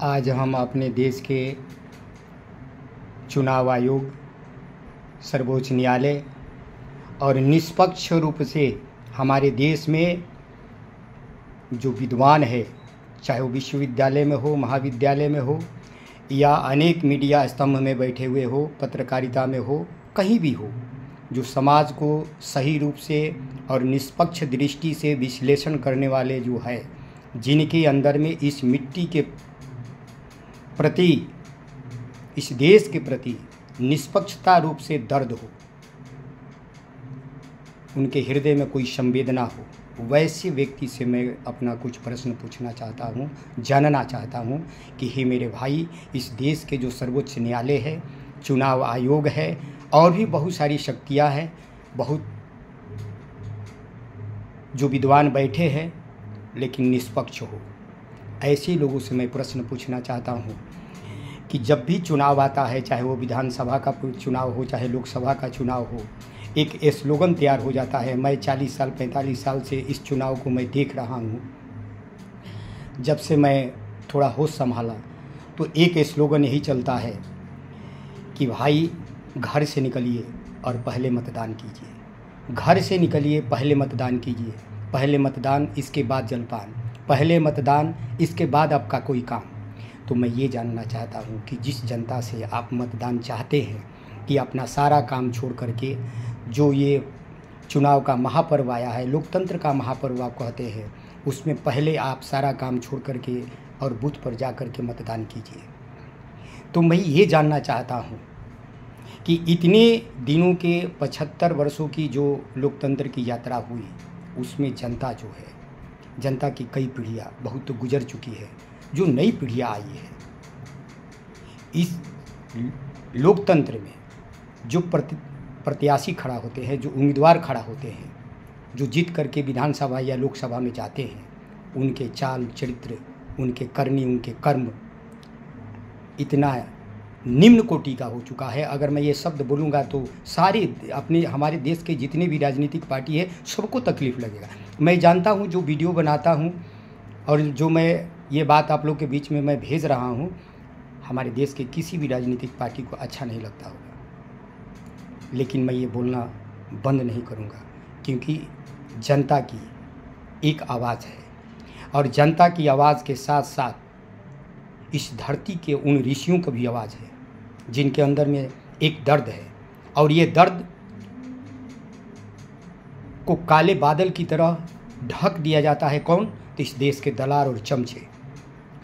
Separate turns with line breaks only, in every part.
आज हम अपने देश के चुनाव आयोग, सर्वोच्च न्यायालय और निष्पक्ष रूप से हमारे देश में जो विद्वान है, चाहे वो विश्वविद्यालय में हो, महाविद्यालय में हो या अनेक मीडिया स्तंभ में बैठे हुए हो, पत्रकारिता में हो, कहीं भी हो, जो समाज को सही रूप से और निष्पक्ष दृष्टि से विश्लेषण करने वाले जो है, जिनके अंदर में इस मिट्टी के प्रति, इस देश के प्रति निष्पक्षता रूप से दर्द हो, उनके हृदय में कोई संवेदना हो, वैसे व्यक्ति से मैं अपना कुछ प्रश्न पूछना चाहता हूँ, जानना चाहता हूँ कि हे मेरे भाई, इस देश के जो सर्वोच्च न्यायालय है, चुनाव आयोग है और भी बहुत सारी शक्तियाँ हैं, बहुत जो विद्वान बैठे हैं लेकिन निष्पक्ष हो, ऐसे लोगों से मैं प्रश्न पूछना चाहता हूँ कि जब भी चुनाव आता है, चाहे वो विधानसभा का चुनाव हो, चाहे लोकसभा का चुनाव हो, एक स्लोगन तैयार हो जाता है। मैं 40 साल 45 साल से इस चुनाव को मैं देख रहा हूँ। जब से मैं थोड़ा होश संभाला तो एक स्लोगन यही चलता है कि भाई घर से निकलिए और पहले मतदान कीजिए, घर से निकलिए, पहले मतदान कीजिए, पहले मतदान इसके बाद जलपान, पहले मतदान इसके बाद आपका कोई काम। तो मैं ये जानना चाहता हूँ कि जिस जनता से आप मतदान चाहते हैं कि अपना सारा काम छोड़ करके, जो ये चुनाव का महापर्व आया है, लोकतंत्र का महापर्व आप कहते हैं, उसमें पहले आप सारा काम छोड़ करके और बूथ पर जा कर के मतदान कीजिए। तो मैं ये जानना चाहता हूँ कि इतने दिनों के 75 वर्षों की जो लोकतंत्र की यात्रा हुई, उसमें जनता जो है, जनता की कई पीढ़ियाँ बहुत तो गुजर चुकी है, जो नई पीढ़ियाँ आई है, इस लोकतंत्र में जो प्रत्याशी खड़ा होते हैं, जो उम्मीदवार खड़ा होते हैं, जो जीत करके विधानसभा या लोकसभा में जाते हैं, उनके चाल चरित्र, उनके करनी, उनके कर्म इतना निम्न कोटि का हो चुका है। अगर मैं ये शब्द बोलूँगा तो सारे हमारे देश के जितने भी राजनीतिक पार्टी है, सबको तकलीफ़ लगेगा। मैं जानता हूँ, जो वीडियो बनाता हूँ और जो मैं ये बात आप लोग के बीच में मैं भेज रहा हूँ, हमारे देश के किसी भी राजनीतिक पार्टी को अच्छा नहीं लगता होगा, लेकिन मैं ये बोलना बंद नहीं करूँगा, क्योंकि जनता की एक आवाज़ है और जनता की आवाज़ के साथ साथ इस धरती के उन ऋषियों की भी आवाज़ है, जिनके अंदर में एक दर्द है। और ये दर्द को काले बादल की तरह ढक दिया जाता है। कौन? तो इस देश के दलाल और चमचे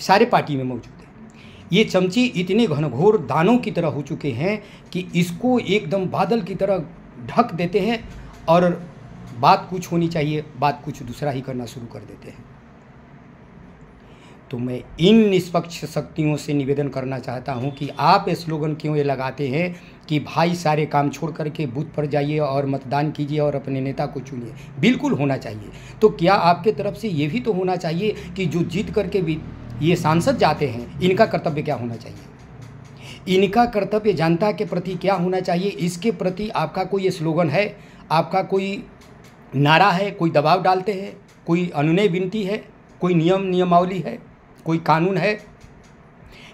सारे पार्टी में मौजूद हैं। ये चमचे इतने घनघोर दानों की तरह हो चुके हैं कि इसको एकदम बादल की तरह ढक देते हैं और बात कुछ होनी चाहिए, बात कुछ दूसरा ही करना शुरू कर देते हैं। तो मैं इन निष्पक्ष शक्तियों से निवेदन करना चाहता हूं कि आप स्लोगन क्यों ये लगाते हैं कि भाई सारे काम छोड़ करके बूथ पर जाइए और मतदान कीजिए और अपने नेता को चुनिए। बिल्कुल होना चाहिए। तो क्या आपके तरफ से ये भी तो होना चाहिए कि जो जीत करके भी ये सांसद जाते हैं, इनका कर्तव्य क्या होना चाहिए? इनका कर्तव्य जनता के प्रति क्या होना चाहिए? इसके प्रति आपका कोई स्लोगन है, आपका कोई नारा है, कोई दबाव डालते हैं, कोई अनुनय विनती है, कोई नियमावली है, कोई कानून है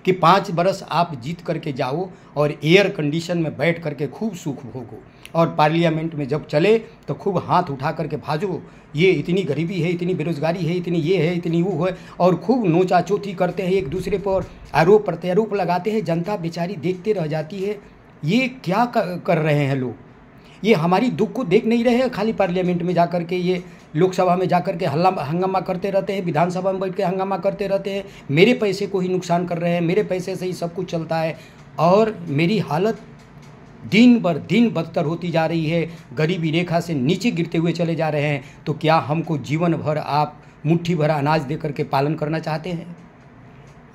कि 5 बरस आप जीत करके जाओ और एयर कंडीशन में बैठ करके खूब सुख भोगो और पार्लियामेंट में जब चले तो खूब हाथ उठा करके भाजो, ये इतनी गरीबी है, इतनी बेरोजगारी है, इतनी ये है, इतनी वो है, और खूब नोचाचोथी करते हैं, एक दूसरे पर आरोप प्रत्यारोप लगाते हैं। जनता बेचारी देखते रह जाती है। ये क्या कर रहे हैं लोग? ये हमारी दुख को देख नहीं रहे हैं। खाली पार्लियामेंट में जा कर के, ये लोकसभा में जा कर के हंगामा करते रहते हैं, विधानसभा में बैठ के हंगामा करते रहते हैं। मेरे पैसे को ही नुकसान कर रहे हैं, मेरे पैसे से ही सब कुछ चलता है और मेरी हालत दिन बर दिन बदतर होती जा रही है, गरीबी रेखा से नीचे गिरते हुए चले जा रहे हैं। तो क्या हमको जीवन भर आप मुट्ठी भर अनाज दे करके पालन करना चाहते हैं?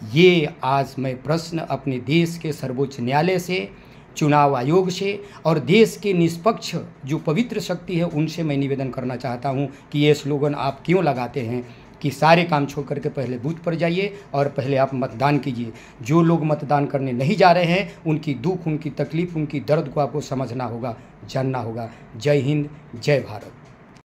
ये आज मैं प्रश्न अपने देश के सर्वोच्च न्यायालय से, चुनाव आयोग से और देश के निष्पक्ष जो पवित्र शक्ति है, उनसे मैं निवेदन करना चाहता हूं कि ये स्लोगन आप क्यों लगाते हैं कि सारे काम छोड़ करके पहले बूथ पर जाइए और पहले आप मतदान कीजिए। जो लोग मतदान करने नहीं जा रहे हैं, उनकी दुख, उनकी तकलीफ़, उनकी दर्द को आपको समझना होगा, जानना होगा। जय हिंद, जय भारत।